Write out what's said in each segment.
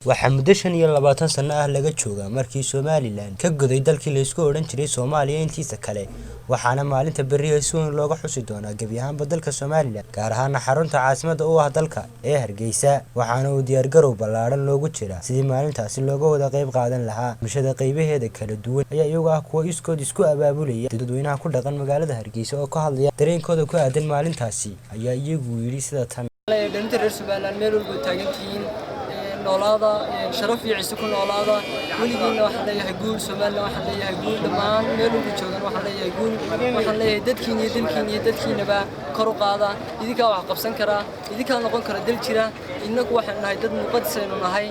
Waxaa muddo 25 sano ah laga joogaa markii Somaliland ka goday dalkii la isku odhan jiray Soomaaliya intiisa kale, waxaana maalinta berri si weyn looga xusi doonaa gebi ahaanba dalka Somaliland, gaar ahaan xarunta caasimadda u ah dalka ee Hargeysa, waxaana uu diyaargarow ballaaran loogu jiraa sidii maalintaasi looga wada qayb qaadan lahaa. Bulshada qaybaheeda kala duwan ayaa iyagu ah kuwa iskood isku abaabulaya. Dadweynaha ku dhaqan magaalada Hargeysa oo ka hadlaya dareenkooda ku aadan maalintaasi ayaa iyagu yiri sida tan: noolaada sharaf iyo ciise ku noolaada weligiina waxa leeyahay guul Soomaaliland waxa leeyahay guul dhamaan meel ugu joogan waxa leeyahay guul waxa leeyahay dadkiinaba kor u qaada idinka wax qabsan kara idinka noqon kara dal jira inagu waxaan nahay dad muqaddas nahay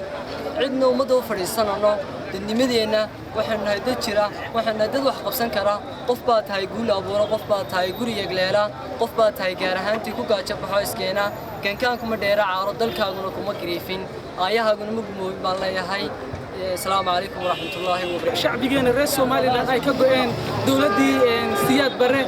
cidna umada u fadhiisanano dadnimadeena waxaan nahay dad jira waxaan nahay dad wax qabsan kara qof baa tahay guul abuuro qof baa tahay guriga galeela qof baa tahay gaar ahaantii ku gaajo baxo iskeena kankaan kuma dheera caaro dalkaaguna kuma gariifin ayahaguna ma gumoobin baan leeyahay. السلام عليكم ورحمة الله وبركاته. شعبينا الرئيس سوماليلاند أي كجوين دولتي سياد برة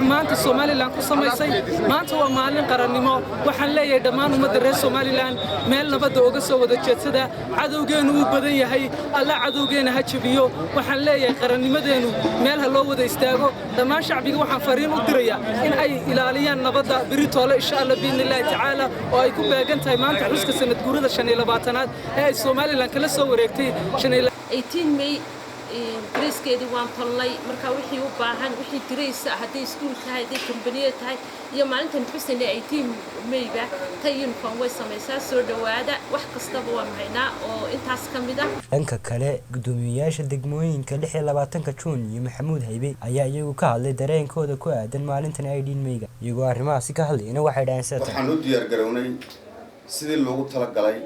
ما أنت سوماليلاند كسمة سي ما أنت هو معلن قرنيمه وحلا يدمان ومد الرئيس سوماليلاند مال نبض أوجس وده جسده عدو جينه بديه هاي الله عدو جينه هتشبيه وحلا يقرنيمه دينه مال هلو وده يستاجو دمان شعبي وحفرين ودريا إن أي إلاليا نبض بريطالة إن شاء الله بإذن الله تعالى وأيكون بجنت هاي ما أنت حسك سنة جورة عشان إلى بعتنات هاي سوماليلاند كله صور 18 May Gracekeedi waan tolnay marka wixii u baahan wixii Grace haday iskuul tahay haday company tahay iyo maalintan xusnay 18 May ba tayin fan way sameeysaa soo dhawaada wax kasta waan haynaa oo intaas kamid ah. Dhanka kale gudoomiyaasha degmooyinka 26 Juun iyo Maxamuud Haybe ayaa iyagu ka hadlay dareenkooda ku aadan maalintan 18 May iyagoo arrimahaasi ka hadlayna waxay dhaansadeen waxaan u diyaar garownay sidii loogu talagalay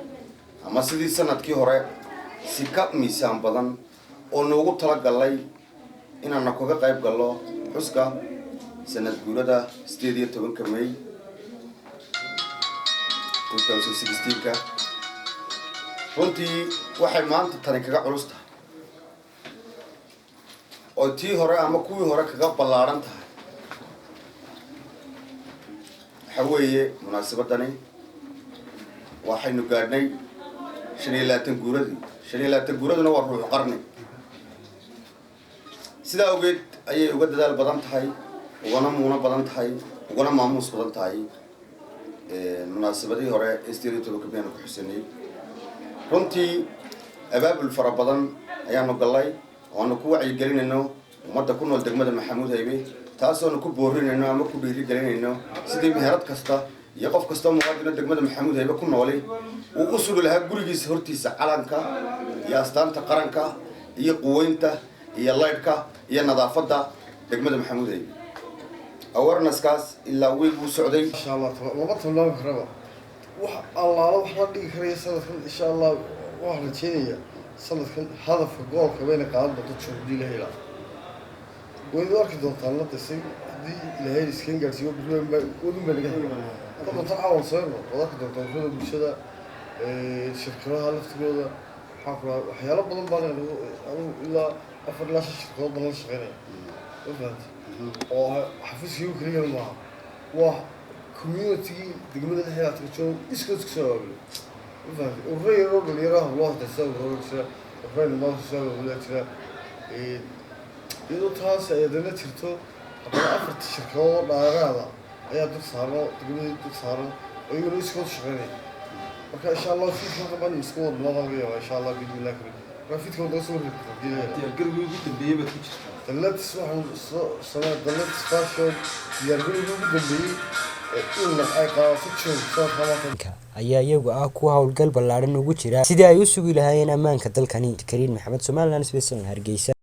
ama sidii sanadkii hore si ka miisaan badan oo noogu talagalay inaan kaga qayb galno xuska sanad guurada 18 May 2016 runtii waxay maanta tani kaga culus tahay oo tii hore ama kuwii hore kaga ballaaran tahay waxa weeye munaasabadani waxaynu gaadhnay 25 guuradii 25 guuraduna waa ruux qarni sida ogeed ayay uga dadaal badan tahay ugana muuna badan tahay ugana maamuus badan tahay munaasabadii hore 18 May ku xusanay runtii abaabul fara badan ayaanu galay oo ku wacyi gelinayno ummadda ku nool degmada Maxamuud Haybe taasoo ku boorinayno ama ku dhiiri gelinayno sidii meherad kasta iyo qof kasta muwaadin degmada Maxamuud Haybe ku noolay uu u sugi lahaa gurigiisa hortiisa calanka iyo astaanta qaranka iyo quweynta iyo laydhka iyo nadaafadda degmada Maxamuud Haybe awareness-kaas ilaa weyn uu socday insha Allah laba tollaan karaba wax Allah wax la dhigi karayo sanadkan insha Allah wax la jeedaya sanadkan hadafka goolka weyn qaad doonto joogdi la helaa way warki doontaan la tasay hadii ilaahay iskan gaarsiyo wadun baa laga helaa hadda taxawul sayro wadaka doontaan bulshada shirkadaha laftigooda waxyaalo badan baan ilaa 4 shirkadood baan la shaqeynaa oo xafiiskii uu kaliya ma waa community degmada xeeladka joog iskood ka soo aabay urayro dhalinyaraha loo hadasay urayro ma soo wadaagta iyadoo taas ay dana jirto hadda 4 shirkadood dhaarada ayaa dad saaro degmada dad saaro ayuu iskood shaqeynaa marka insha Allah fi xaqban iskood loo hagayo insha Allah bi ilaahi rafidka wada soo rifdiyaa garbiga ugu dambeeyay ba ku jirta dalladis waxaan dalladis fashion diyaargarowga ugu dambeeyay in ay qaadato joog soo qabanka ayaa iyagu ah kuwa hawlgal ballaaran ugu jira sidii ay u sugi lahaayeen ammaanka dalkani. Kariin Maxamed, Somaliland Special, Hargeysa.